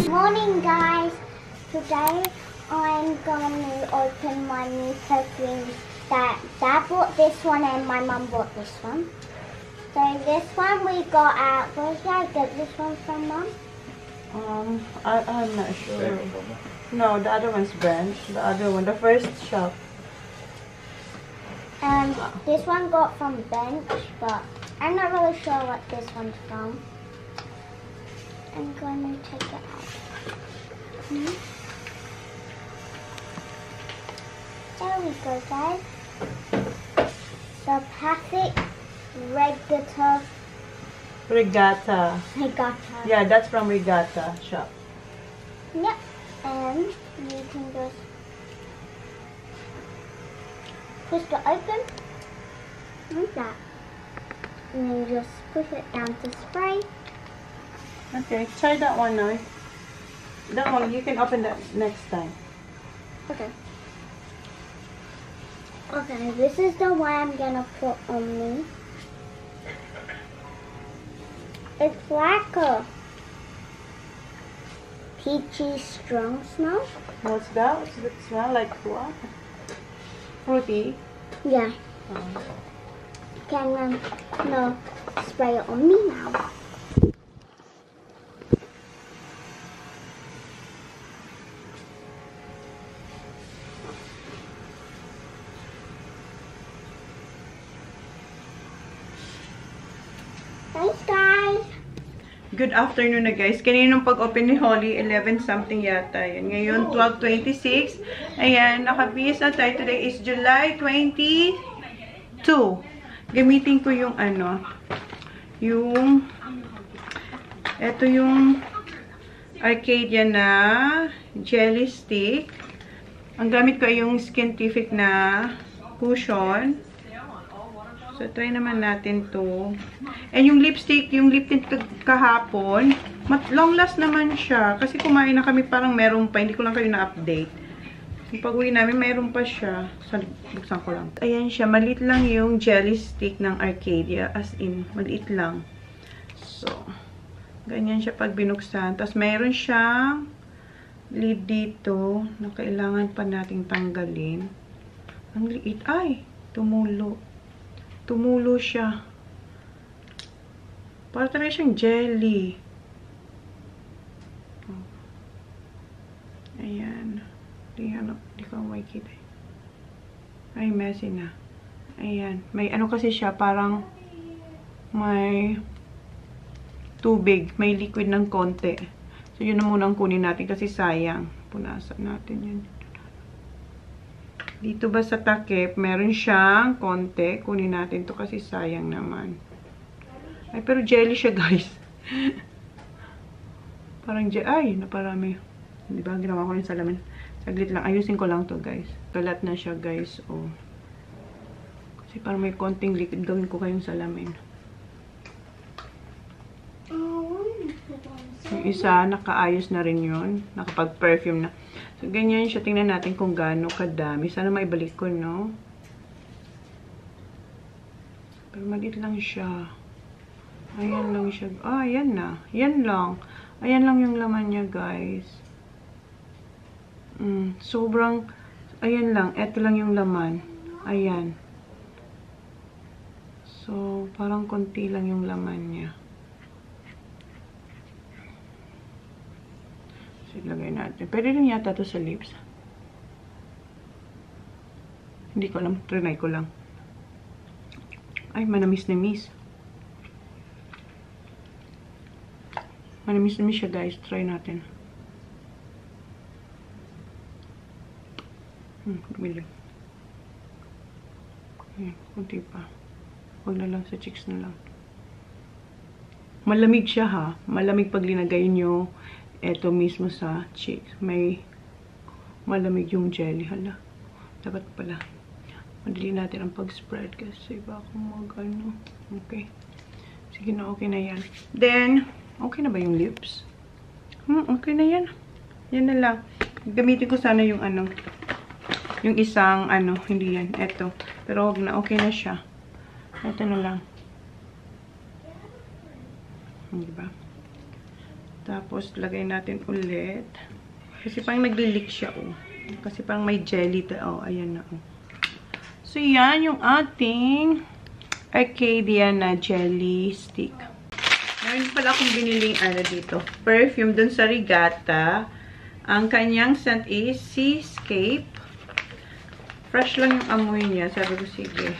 Morning, guys. Today I'm going to open my new perfumes. Dad bought this one and my mum bought this one. So this one we got at, where did I get this one from, Mum? I'm not sure. No, the other one's Bench. The other one, the first shop. And this one got from Bench, but I'm not really sure what this one's from. I'm going to take it out. There we go, guys. The Pacific Regatta. Regatta. Yeah, that's from Regatta shop. Yep. And you can just push it open like that. And then you just push it down to spray. Okay, try that one now. That one, you can open that next time. Okay. Okay, this is the one I'm gonna put on me. It's like a peachy strong smell. What's that? What's it smell like? What? Fruity? Yeah. Can no spray it on me now. Thanks, guys. Good afternoon na guys. Kaninong pag-open ni Holly, 11 something yata yun. Ngayon, 12:26. Ayan, nakabihis na tayo. Today is July 22. Gamitin ko yung ito yung Arcadia na jelly stick. Ang gamit ko ay yung Skintific na cushion. So, try naman natin to. And yung lipstick, yung lip tint kahapon, long last naman siya. Kasi kumain na kami, parang meron pa. Hindi ko lang kayo na-update. Yung pag-uwi namin, meron pa siya. So, buksan ko lang. Ayan siya. Maliit lang yung jelly stick ng Arcadia. As in, maliit lang. So, ganyan siya pag binuksan. Tapos, meron siyang lid dito na kailangan pa nating tanggalin. Ang liit. Ay, tumulo. Tumulo siya. Para talaga siyang jelly. Ayan. Di ko makikita. Ay, messy na. Ayan. May ano kasi siya, parang may tubig. May liquid ng konti. So, yun na muna ang kunin natin kasi sayang. Punasan natin yun. Dito ba sa takip, meron siyang konti. Kunin natin to kasi sayang naman. Ay, pero jelly siya, guys. Parang ay, naparami. Di ba? Ginawa ko rin salamin. Saglit lang. Ayusin ko lang to, guys. Kalat na siya, guys. Oh. Kasi parang may konting liquid. Gawin ko kayong salamin. Yung isa, nakaayos na rin yun. Nakapag-perfume na. So, ganyan siya. Tingnan natin kung gaano kadami. Sana maibalik ko, no? Pero maliit lang siya. Ayan lang siya. Ah, ayan na. Ayan lang. Ayan lang yung laman niya, guys. Sobrang, ayan lang. Ito lang yung laman. Ayan. So, parang konti lang yung laman niya. Ilagay natin. Pwede rin yata to sa lips. Hindi ko alam. Trinay ko lang. Ay, manamis-namis. Manamis-namis siya, guys. Try natin. Bili. Ayan, kunti pa. Huwag na lang sa cheeks na lang. Malamig siya, ha. Malamig pag linagay nyo ito mismo sa cheeks. May malamig yung jelly. Hala. Dapat pala. Madali natin ang pag-spread kasi baka mag-ano. Okay. Sige na, okay na yan. Then, okay na ba yung lips? Okay na yan. Yan na lang. Gamitin ko sana yung yung isang hindi yan. Ito. Pero wag na, okay na siya. Ito na lang. Diba? Tapos, lagay natin ulit. Kasi parang nagli-leak siya, oh. Kasi parang may jelly. Oh, ayan na, oh. So, yan yung ating Arcadia na jelly stick. Meron pala akong biniling dito. Perfume dun sa Regatta. Ang kanyang scent is Seascape. Fresh lang yung amoy niya. Sabi ko, sige.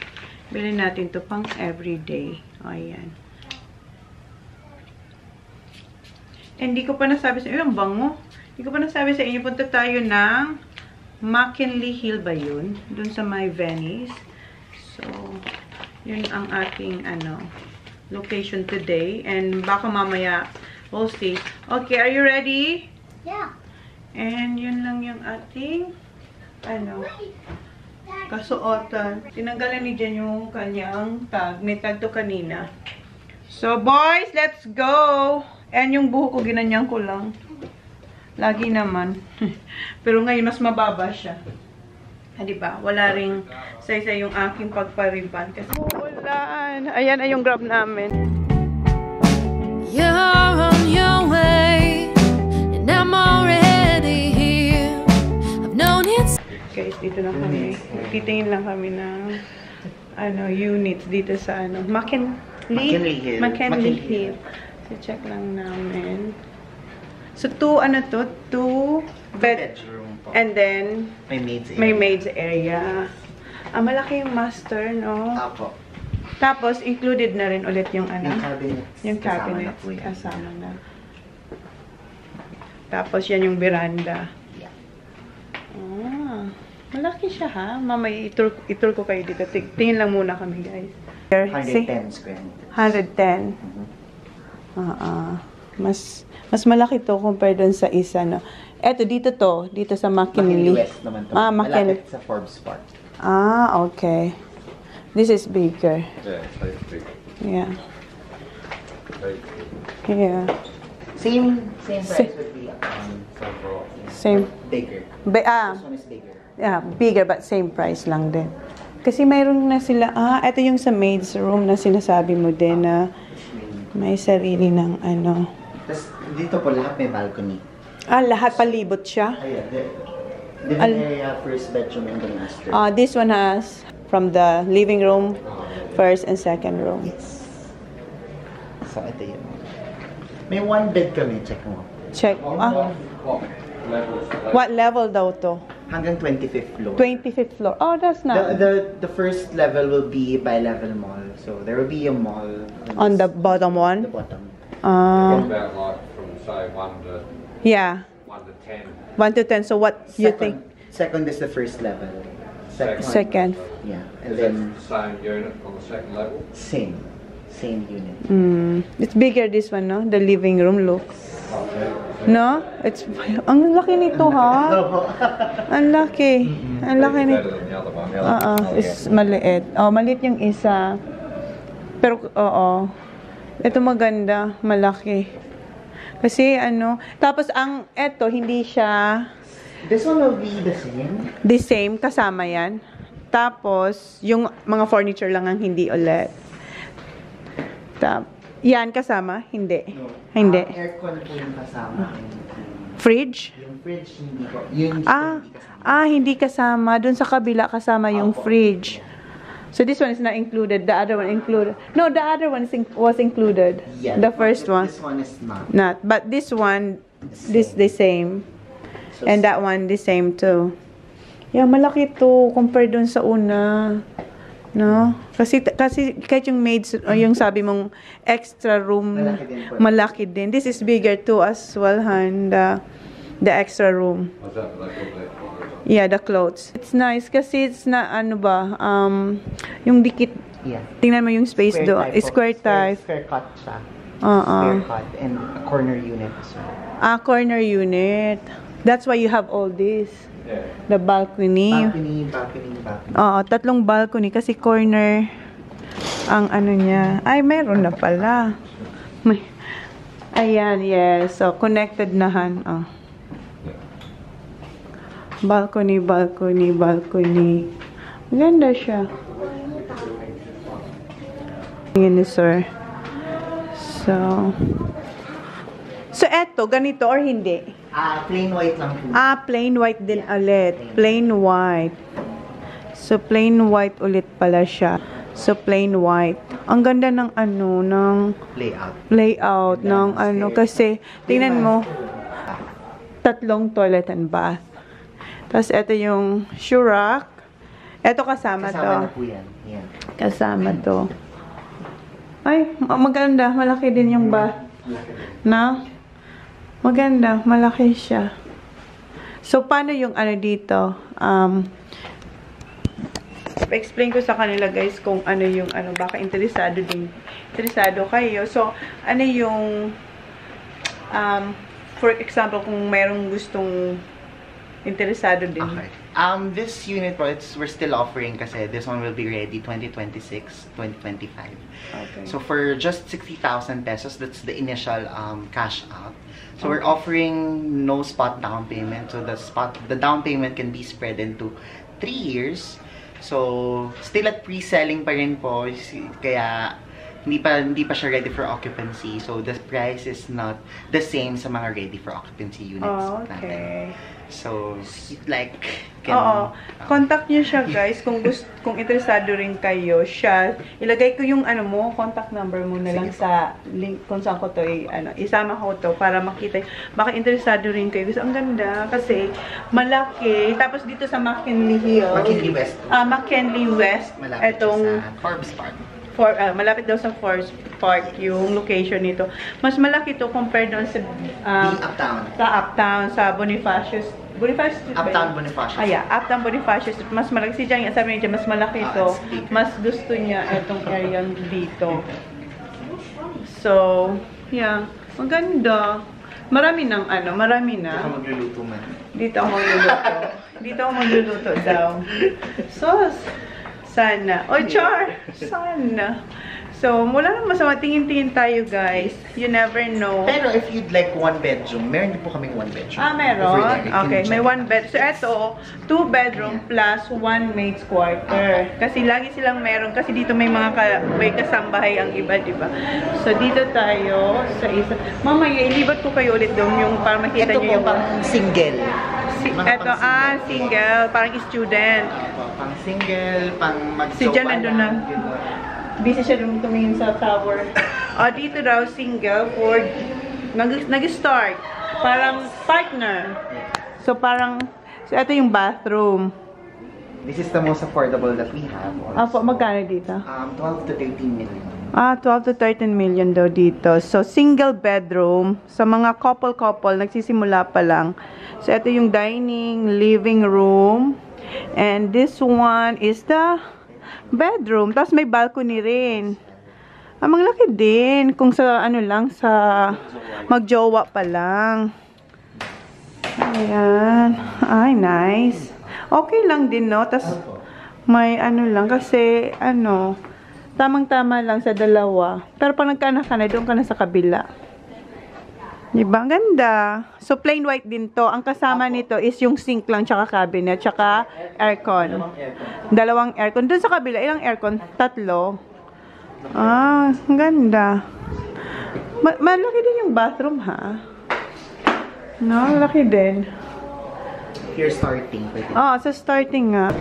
Bilhin natin to pang everyday. O, ayan. Hindi ko pa nasabi sa inyo. Ang bango. Hindi ko pa nasabi sa inyo. Punta tayo ng McKinley Hill ba yun? Dun sa my Venice. So, yun ang ating, location today. And baka mamaya, we'll see. Okay, are you ready? Yeah. And yun lang yung ating, kasuotan. Tinanggalan ni Jen yung kanyang tag. May tag to kanina. So, boys, let's go! And yung buho ko, ginanyan ko lang. Lagi naman. Pero ngayon, mas mababa siya. Diba? Wala ring sa yung aking pagpariban. Kasi ulan. Ayan ay yung grab namin. You're on your way, and I'm already here. I've known it. Guys, dito na kami. Titingin lang kami ng units dito sa McKinley Hill. So, check lang namin. So, two bedroom. And then, may maid's area. Malaki yung master, no? Apo. Tapos, included na rin ulit yung Yung cabinet. Kasama na. Tapos, yan yung veranda. Yeah. Malaki siya, ha? Mamaya, itur ko kayo dito. Tingin lang muna kami, guys. 110 square meters. 110. Mas malaki to compare dun sa isa, no? Eto, dito sa McKinley. West naman to. McKinley. Malapit sa Forbes Park. Okay. This is bigger. Yeah, it's big. Yeah. Very big. Yeah. Same price would be Same. bigger. This one is bigger. Yeah, bigger but same price lang din. Kasi mayroon na sila, ito yung sa maid's room na sinasabi mo din na may sarili ng Tapos dito po lahat may balcony. Lahat palibot siya. Ayan, living area, first bedroom, and the master. This one has from the living room, first and second room. Yes. So ito yun. May one bed kami, check mo. Check. What level daw to? Hanggang 25th floor. 25th floor. Oh, that's not. The first level will be bi-level mall. So there will be a mall On the bottom one? The bottom. What about like from say 1 to Yeah. 1 to 10? 1 to 10. So what you think? Second is the first level. Second. Yeah. And Is then it the same unit on the second level? same unit. It's bigger this one, no? The living room look. No? It's ang laki nito, ha? Ang laki. Ang laki nito. Better than the other one. It's maliit. Maliit yung isa. Pero, ito maganda. Malaki. Kasi, tapos eto, hindi siya This one will be the same. the same, kasama yan. Tapos, yung mga furniture lang ang hindi ulit. Yan, kasama? Hindi. No. Hindi. Aircon po yung kasama. Fridge? Yung fridge hindi ko. Yung hindi kasama. Hindi kasama. Doon sa kabila kasama yung fridge. So this one is not included. The other one included. No, the other one was included. Yeah, The first one. This one is not. Not. But this one, this the same. So, And that one the same too. Yeah, malaki to compared doon sa una. No? Kasi kahit yung maids, yung sabi mong extra room, Malaki din po. malaki din. This is bigger too as well, Han. The extra room. Was that what they call that? Yeah, the clothes. It's nice kasi it's na yung dikit. Yeah. Tingnan mo yung space do. Square type. Square cut siya. Uh-uh. Square cut. And a corner unit as well. Corner unit. That's why you have all this. Yeah. The balcony. Balcony. Tatlong balcony kasi corner ang niya. Ay, meron na pala. Ayan, yes. So, connected na, Han. Balcony. Maganda siya. Ayan ni sir. So, So, eto, ganito or hindi? Plain white lang po. Plain white din ulit. Plain white. So, plain white ulit pala siya. So, plain white. Ang ganda ng ano, ng layout ng ano. Kasi, tingnan mo, 3 toilet and bath. Tapos, ito yung shoe rack. Ito kasama to. Kasama na po yan. Yan. Kasama to. Ay, maganda. Malaki din yung bath. Na? Maganda. Malaki siya. So, paano yung ano dito? Pa-explain ko sa kanila guys kung ano yung ano. Baka interesado kayo. So, ano yung for example, kung mayroong gustong interesado din. Okay. This unit po, we're still offering kasi this one will be ready 2026, 2025. Okay. So for just 60,000 pesos, that's the initial cash out. So we're offering no spot down payment. So the down payment can be spread into 3 years. So still at pre-selling pa rin po, kaya hindi pa siya ready for occupancy. So the price is not the same sa mga ready for occupancy units natin. So like contact niyo siya guys kung interesado rin kayo siya. Ilagay ko yung ano mo, contact number mo na lang sa link kung saan ko to isama ko to para makita. Baka interesado rin kayo. Gusto ang ganda kasi malaki. Tapos dito sa McKinley Hill. McKinley West. McKinley West. Malapit Etong sa Forbes Park. Malapit daw sa Forbes Park yung location nito. Mas malaki to compared doon sa Uptown. Sa Bonifacius Street. Uptown Bonifacius. Uptown Bonifacius. Mas malaki si Jang, sabi niya mas malaki to. Mas gusto niya itong area dito. So, yeah, maganda. Marami na. Dito ako magluluto man. Dito ako magluluto daw. So, sana. Char! Sana. So, wala nang masama. Tingin-tingin tayo, guys. You never know. Pero if you'd like 1 bedroom, meron din po kaming 1 bedroom. Meron? Okay, may 1 bed. So, ito, 2 bedroom plus 1 maid's quarter. Kasi lagi silang meron. Kasi dito may may kasambahay ang iba, diba? So, dito tayo sa isa. Mamaya, ilibat ko kayo ulit doon yung para makita nyo yung... Ito po pang single. Ito, single. Parang student. Pang single, pang mag-jowa Si Jan nandun na. Busy siya tumingin sa tower. Dito daw, single for nag-start. Parang partner. So, ito yung bathroom. This is the most affordable that we have. Magkano dito? 12 to 13 million. 12 to 13 million daw dito. So, single bedroom. Sa mga couple, nagsisimula pa lang. So, ito yung dining, living room. And this one is the bedroom. Tapos may balcony rin. Maglaki din. Kung sa sa magjowa pa lang. Ayan. Ay, nice. Okay lang din, no? Tapos may lang. Kasi, tamang-tama lang sa dalawa. Pero pag nagkaanak ka na, doon ka na sa kabila. Diba? Ang ganda. So, plain white din to. Ang kasama nito is yung sink lang, tsaka cabinet, tsaka aircon. Dalawang aircon. Doon sa kabila, ilang aircon? 3. Ang ganda. Malaki din yung bathroom, ha? No, malaki din. Here starting. So starting nga.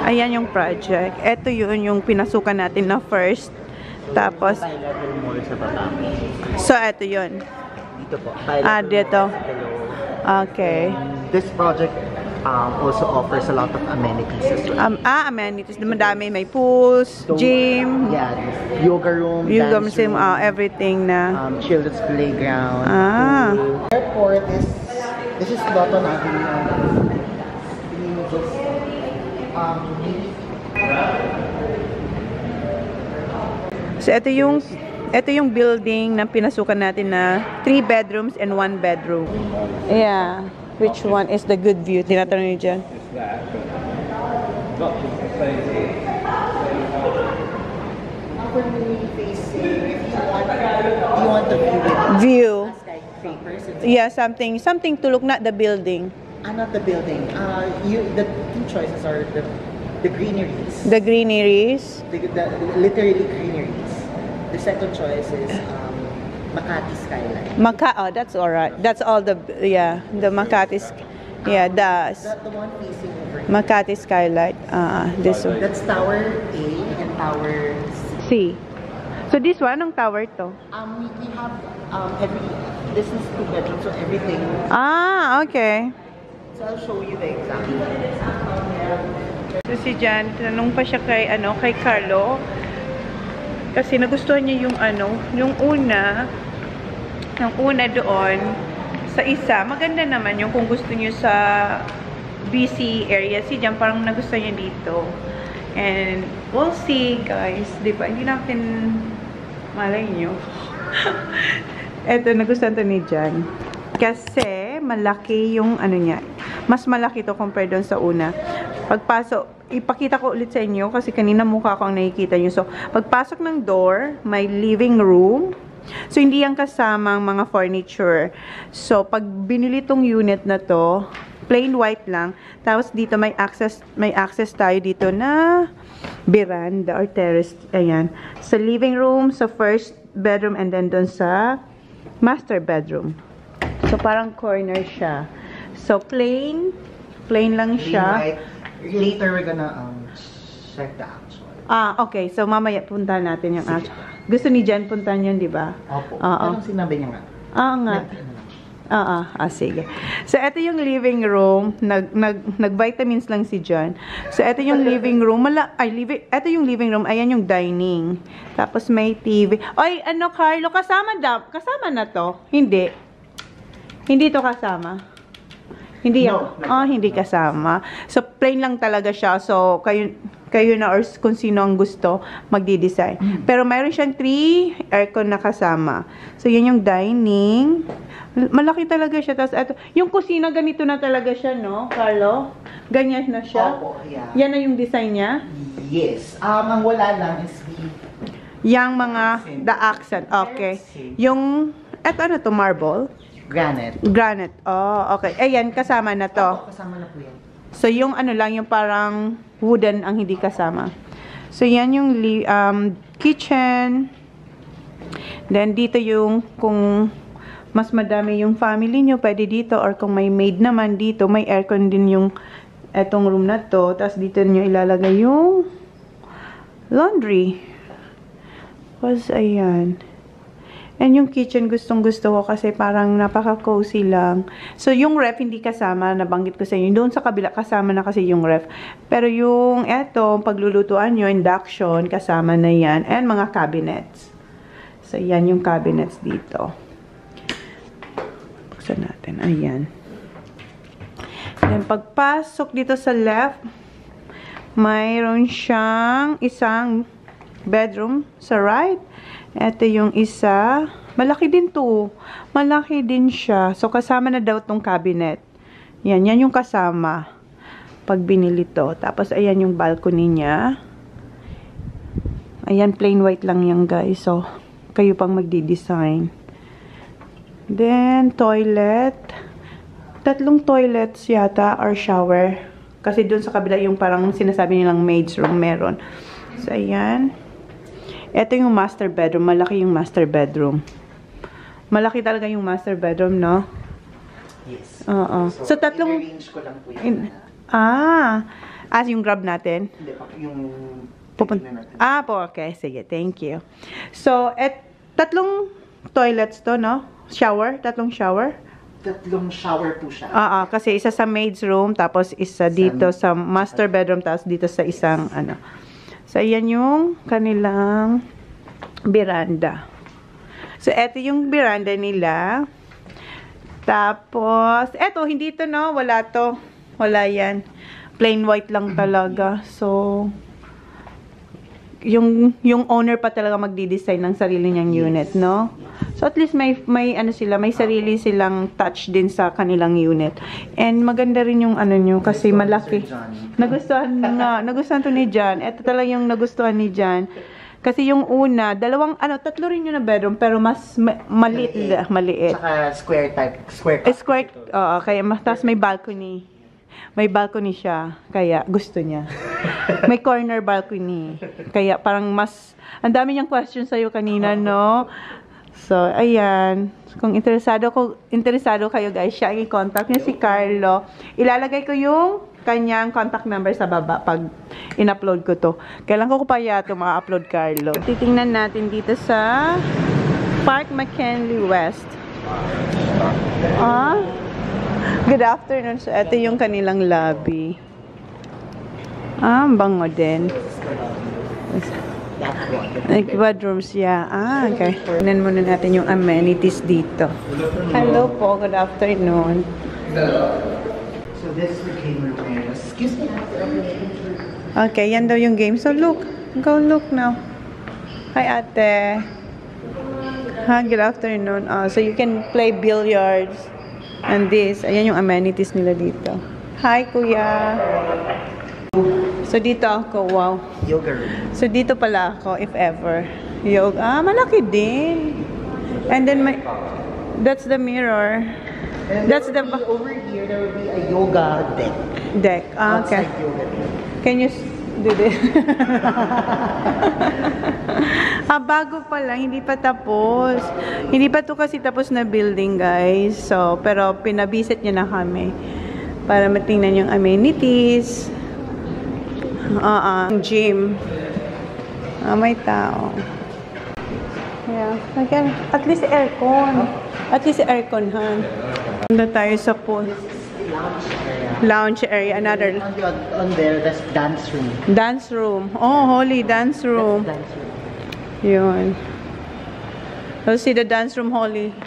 Ayan yung project. Ito yung pinasukan natin na first. Tapos, so ito yun. Dito po. Dito. Okay. This project also offers a lot of amenities as well. Amenities. Madami. May pools, gym. Yeah, yoga room, dance room, everything na. children's playground. Pool. Airport this is Lawton Avenue. So ito yung building na pinasukan natin na 3 bedrooms and 1 bedroom. Yeah. Which one is the good view? Tinatanong niyo dyan. It's that, but not just the same. You want the View. skyscrapers? Yeah, something to look, not the building. Not the building. The 2 choices are the greeneries. The greeneries. The literally greeneries. The second choice is Makati Skyline. Oh, that's alright. That's all the, yeah, the Makati, yeah, the The one facing over here. Makati skylight. This one. That's Tower A and Tower C. C. So this one, anong tower to? We have this is 2 bedrooms, so everything. Okay. So I'll show you the exact. So si Jan, tinanong pa siya kay, kay Carlo. Kasi nagustuhan niya yung una doon sa isa. Maganda naman yung kung gusto niyo sa BC area. Si Jan parang nagustuhan niya dito. And we'll see, guys. Diba? Hindi natin malay nyo. Eto, nagustuhan to ni Jan. Kasi malaki yung niya. Mas malaki to compare doon sa una. Pagpasok, ipakita ko ulit sa inyo kasi kanina mukha ko ang nakikita nyo. So, pagpasok ng door, may living room. So, hindi yan kasamang mga furniture. So, pag binili tong unit na to, plain white lang. Tapos, dito may access tayo dito na veranda or terrace. Ayan. Sa living room, sa first bedroom, and then doon sa master bedroom. So, parang corner siya. So, plain lang siya. Later, we're gonna check the actual. Okay. So, mamaya puntahan natin yung actual. Gusto ni Jan puntahan yun, di ba? Opo. Anong sinabi niya nga? Nga. Sige. So, ito yung living room. Nag-vitamins lang si Jan. So, ito yung living room. Ito yung living room. Ayan yung dining. Tapos, may TV. Ay, Carlo, kasama na to? Hindi. Hindi to kasama. Hindi hindi kasama. So, plain lang talaga siya. So, kayo na or kung sino ang gusto, magdi-design. Pero mayroon siyang 3 aircon na kasama. So, yan yung dining. Malaki talaga siya. Tapos, yung kusina, ganito na talaga siya, no, Carlo? Ganyan na siya? Opo, yeah. Yan na yung design niya? Yes. Ang wala lang is yung mga, the accent. Okay. Yung, to, marble? Granite. Okay. Ayan, kasama na to. Kasama na po yan. So, yung lang, yung parang wooden ang hindi kasama. So, yan yung kitchen. Then, dito yung, kung mas madami yung family nyo, pwede dito. Or kung may maid naman dito, may aircon din yung etong room na to. Tapos, dito nyo ilalagay yung laundry. Tapos, ayan. And yung kitchen, gustong-gusto ko kasi parang napaka-cozy lang. So, yung ref, hindi kasama. Nabanggit ko sa inyo. Doon sa kabila, kasama na kasi yung ref. Pero yung paglulutuan nyo, induction, kasama na yan. And mga cabinets. So, yan yung cabinets dito. Buksan natin. Ayan. Then, pagpasok dito sa left, mayroon siyang isang bedroom sa right. Ito yung isa. Malaki din to. Malaki din siya. So, kasama na daw tong cabinet. Yan yung kasama. Pag binili to. Tapos, ayan yung balcony niya. Ayan, plain white lang yan, guys. So, kayo pang magdi-design. Then, toilet. 3 toilets yata or shower. Kasi dun sa kabila yung parang sinasabi nilang maid's room meron. So, ayan. Ito yung master bedroom. Malaki yung master bedroom. Malaki talaga yung master bedroom, no? Yes. So, tatlong... I-arrange ko lang po yun. Yung grab natin? Hindi, yung... Okay. Sige, thank you. So, 3 toilets to, no? Shower? 3 shower? 3 shower po siya. Kasi isa sa maid's room, tapos isa dito sa master bedroom, tapos dito sa isang, So, ayan yung kanilang veranda. So, eto yung veranda nila. Tapos, eto, hindi to, no? Wala to. Wala yan. Plain white lang talaga. So, yung owner pa talaga magdi-design ng sarili niyang unit, no? So, at least may sarili silang touch din sa kanilang unit. And maganda rin yung nyo, kasi malaki. Nagustuhan to ni John. Ito talaga yung nagustuhan ni John. Kasi yung una, 3 rin yung na bedroom, pero mas maliit. Saka square type. Square, kaya tapos may balcony. May balcony siya, kaya gusto niya. May corner balcony. Kaya parang ang dami niyang question sa'yo kanina, no? So, ayan. Kung interesado kayo guys, siya ang i-contact niya si Carlo. Ilalagay ko yung kanyang contact number sa baba pag in-upload ko to. Kailan ko pa ito ma-upload, Carlo. Titingnan natin dito sa Park McKinley West. Good afternoon. So, ito yung kanilang lobby. Ang bango din. Like bedrooms, yeah. Okay. Tignan muna natin yung amenities dito. Hello po, good afternoon. So this is the game room area. Excuse me. Okay, yan daw yung game. So look, go look now. Hi ate. Good afternoon. So you can play billiards and this. Ayan yung amenities nila dito. Hi kuya. So, dito ako, wow. Yoga room. So, dito pala ako, if ever. Yoga. Malaki din. And then, that's the mirror. And that's the... over here, there will be a yoga deck. Deck. Okay. Outside yoga deck. Can you do this? Bago pa lang. Hindi pa tapos. Hindi pa to kasi tapos na building, guys. So, pero pinabisit niya na kami. Para matingnan yung amenities. Gym. May tao. Yeah. Again, at least aircon. At least aircon, ha? Punta tayo sa pool. Lounge area. Another. On there, that's dance room. Dance room. Oh, holy dance room. That's dance room. Yun. Let's see the dance room, holy.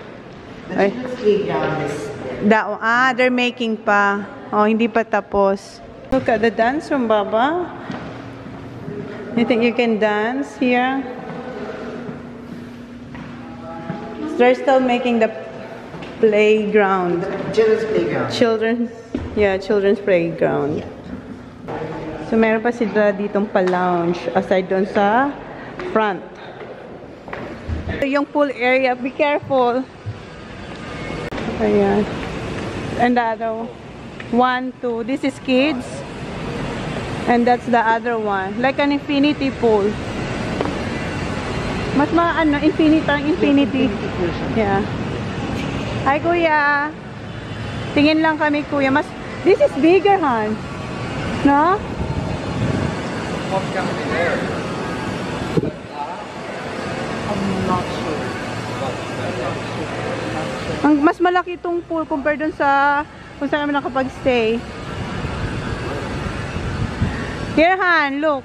The children's playground is there. They're making pa. Oh, hindi pa tapos. Look at the dance room, Baba. You think you can dance here? They're still making the playground. Children's playground. Children's playground. So, meron pa sila ditong pa-lounge aside doon sa front. So, yung pool area, be careful. Ayan. And the other 1, 2. This is kids. And that's the other one. Like an infinity pool. Mas infinity. Yeah. Hi, kuya. Tingin lang kami, kuya. This is bigger, Han. No? What's going to be there? I'm not sure. Mas malaki itong pool compared dun sa kung saan kami nakapag-stay. Here, Han, look.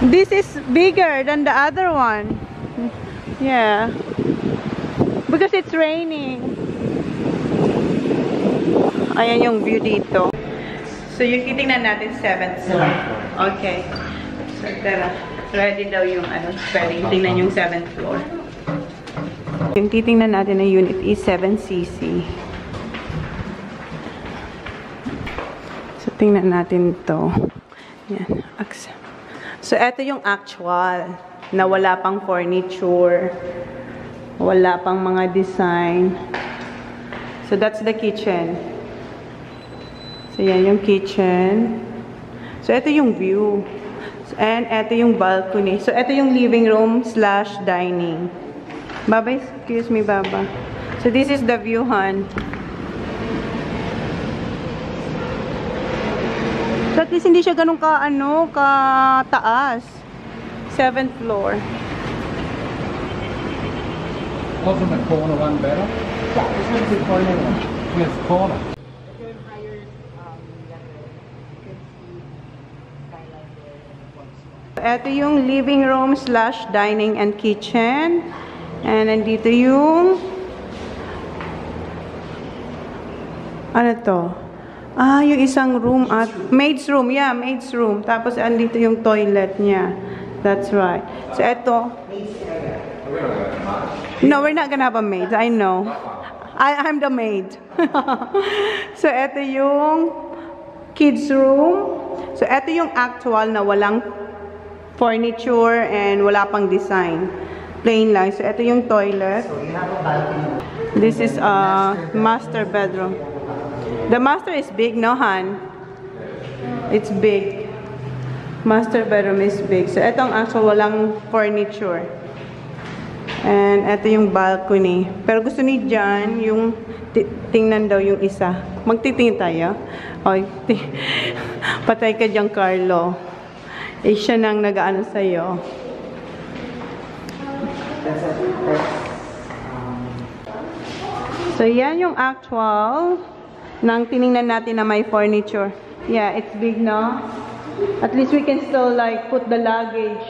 This is bigger than the other one. Yeah. Because it's raining. Ayan yung view dito. So, yung titingnan natin 7th floor. Okay. So, tara. Ready daw yung ready. Tingnan yung 7th floor. Yung titingnan natin na unit is 7cc. So, tingnan natin to. Yan. So, ito yung actual na wala pang furniture. Wala pang mga design. So, that's the kitchen. So, yan yung kitchen. So, ito yung view. And ito yung balcony. So, ito yung living room / dining. Baba, excuse me, Baba. So, this is the view, Han. So, at least hindi siya ganun ka-taas. 7th floor. Wasn't the corner one better? Yeah, this one's the corner one. Yes, corner. Ito yung living room / dining and kitchen. And nandito yung ano to? Yung isang room at maid's room. Yeah, maid's room. Tapos andito yung toilet niya. That's right. So ito. No, we're not gonna have a maid. I know. I'm the maid. So ito yung kids room. So ito yung actual na walang furniture and wala pang design. Plain lang. So ito yung toilet. So you have a balcony. This is a master bedroom. The master is big, no, Han? It's big. Master bedroom is big. So, ito ang actual walang furniture. And ito yung balcony. Pero gusto ni John yung tingnan daw yung isa. Magtitingin tayo. Okay. Patay ka dyan, Carlo. Eh, siya nang nag-ano sa'yo. So, yan yung actual nang tiningnan natin na may furniture. Yeah, it's big, no? At least we can still, like, put the luggage.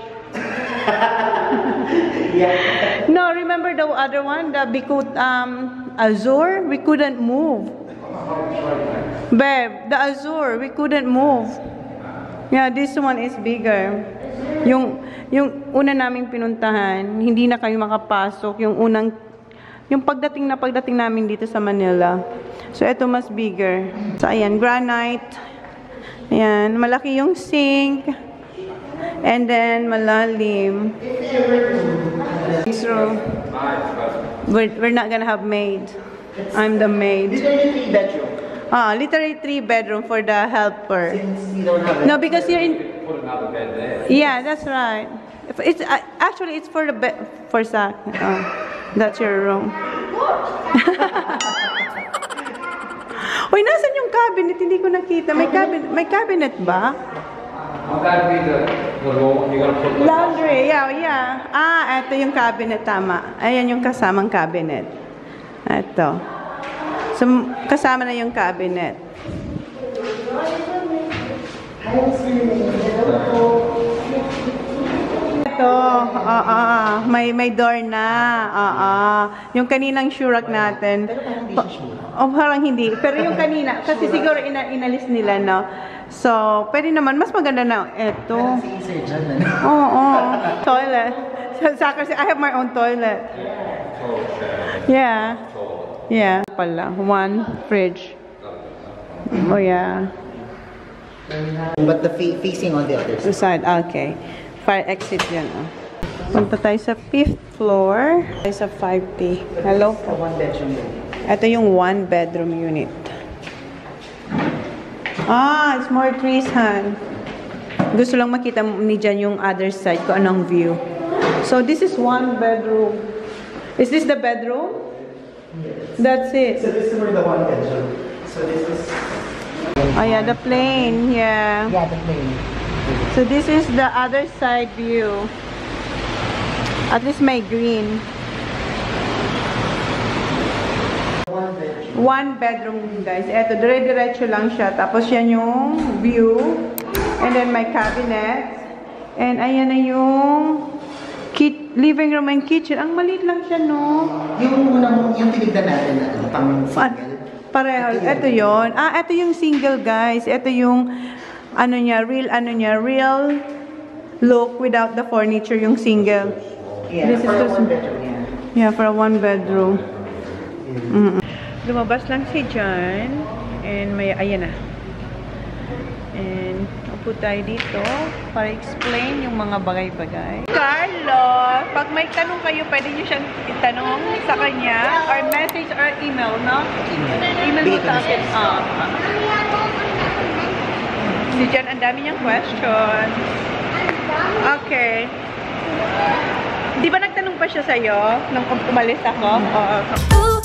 Yeah. No, remember the other one, the Bikut Azure? We couldn't move. Babe, the Azure, we couldn't move. Yeah, this one is bigger. Yung una naming pinuntahan, hindi na kayo makapasok. Yung pagdating namin dito sa Manila. So, ito mas bigger. So, ayan, granite. Ayan, malaki yung sink. And then, malalim. This room. We're not gonna have maid. I'm the maid. Literally 3-bedroom. Literally 3-bedroom for the helper. Since you don't have No, because you're in... Put another bed there. Yeah, that's right. It's actually it's for the bed for Zach. That's your room. Uy, nasan yung cabinet? Hindi ko nakita. May cabinet ba? Oh, that'd be the room you're gonna put the Laundry, yeah. Ito yung cabinet, tama. Ayan yung kasamang cabinet. Ito. So, kasama na yung cabinet. Ito, may door na. Yung kaninang shurak natin. Parang hindi. Pero yung kanina, kasi siguro inalis nila, no? So, pwede naman. Mas maganda na. Ito. Toilet. Saka I have my own toilet. Yeah. Yeah. Pala. One fridge. Oh, yeah. But the facing on the other side. Side. Okay. Fire exit yan. Punta tayo sa 5th floor. Tayo sa 5T. Hello po. 1-bedroom. Ito yung 1-bedroom unit. It's more trees, Han. Gusto lang makita ni Jan yung other side kung anong view. So, this is 1 bedroom. Is this the bedroom? Yes. That's it. So this is where the 1-bedroom. So this is... Oh, yeah, the plane. Yeah. Yeah, the plane. So, this is the other side view. At least may green. 1 bedroom, guys. Eto, dire-diretso lang siya. Tapos yan yung view. And then may cabinet. And ayan na yung living room and kitchen. Ang maliit lang siya, no? Yung tinignan natin na pang single. Pareho. Ito yun. Ito yung single, guys. Ito yung real look without the furniture, yung single. Yeah, This is for a just- 1-bedroom, yeah. Yeah, for a 1-bedroom. Lumabas lang si John. And ayan na. And upo tayo dito para explain yung mga bagay-bagay. Carlo, pag may tanong kayo, pwede nyo siyang itanong sa kanya or message or email, no? Email mo sa akin. Si John, ang dami niyang question. Okay. Di ba nagtanong pa siya sa'yo nung umalis ako? Oo. Ooh,